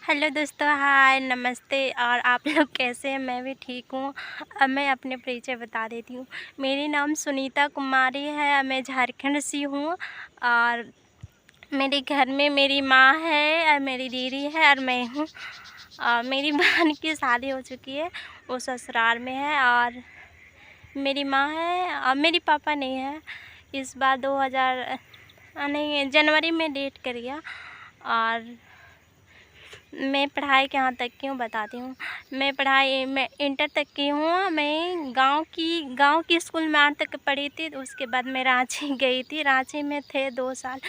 Hello दोस्तों, हाय, नमस्ते। और आप लोग कैसे हैं? मैं भी ठीक हूँ। अब मैं अपने परिचय बता देती हूँ। मेरी नाम सुनीता कुमारी है, मैं झारखंड से हूँ। और मेरे घर में मेरी माँ है और मेरी दीदी है और मैं हूँ। और मेरी बहन की शादी हो चुकी है, वो ससुराल में है। और मेरी माँ है और मेरी पापा नहीं है। इस बार 2000 नहीं, जनवरी में डेट कर गया। और मैं पढ़ाई कहाँ तक की हूँ बताती हूँ। मैं इंटर तक की हूँ। मैं गांव की स्कूल में 8 तक पढ़ी थी। तो उसके बाद मैं रांची गई थी, रांची में थे 2 साल।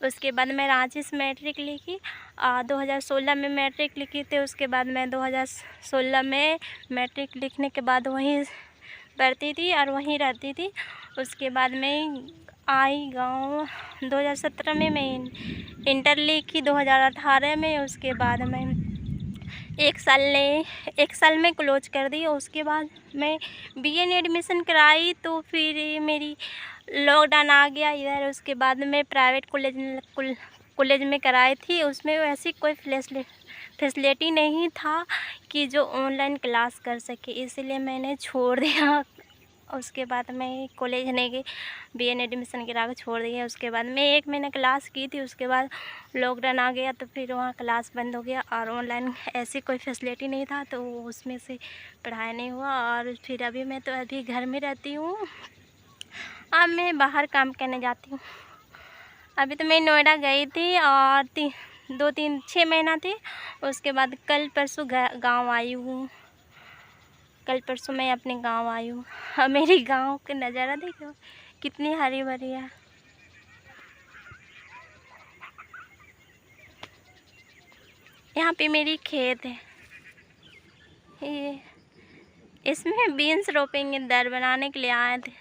उसके बाद मैं रांची से मैट्रिक लिखी। 2016 में मैट्रिक लिखी थी। उसके बाद मैं 2016 में मैट्रिक लिखने के बाद वहीं पढ़ती थी और वहीं रहती थी। उसके बाद मैं आई गाँव 2017 में। मैं इंटर लिखी 2018 में। उसके बाद मैं एक साल में क्लोज कर दी। उसके बाद मैं बीए में एडमिशन कराई, तो फिर मेरी लॉकडाउन आ गया इधर। उसके बाद मैं प्राइवेट कॉलेज में कराई थी। उसमें वैसी कोई फैसिलिटी नहीं था कि जो ऑनलाइन क्लास कर सके, इसलिए मैंने छोड़ दिया। उसके बाद मैं कॉलेज नहीं गई, बीए में एडमिशन करा के छोड़ दिया। उसके बाद मैं 1 महीना क्लास की थी। उसके बाद लॉकडाउन आ गया, तो फिर वहाँ क्लास बंद हो गया और ऑनलाइन ऐसी कोई फैसिलिटी नहीं था, तो उसमें से पढ़ाई नहीं हुआ। और फिर अभी घर में रहती हूँ। अब मैं बाहर काम करने जाती हूँ। अभी तो मैं नोएडा गई थी और 6 महीना थी। उसके बाद कल परसों गाँव आई हूँ। कल परसों मैं अपने गांव आई हूँ। और मेरी गांव का नज़ारा देखो कितनी हरी भरी है। यहाँ पे मेरी खेत है, ये इसमें बीन्स रोपेंगे, दर बनाने के लिए आए थे।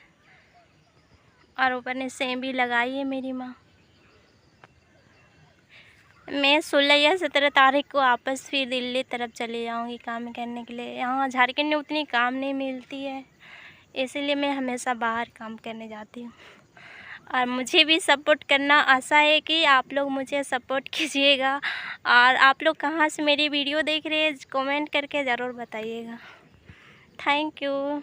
और ऊपर ने सेम भी लगाई है मेरी माँ। मैं 16 या 17 तारीख को वापस फिर दिल्ली तरफ चली जाऊँगी काम करने के लिए। यहाँ झारखंड में उतनी काम नहीं मिलती है, इसीलिए मैं हमेशा बाहर काम करने जाती हूँ। और मुझे भी सपोर्ट करना, आशा है कि आप लोग मुझे सपोर्ट कीजिएगा। और आप लोग कहाँ से मेरी वीडियो देख रहे हैं, कमेंट करके ज़रूर बताइएगा। Thank you.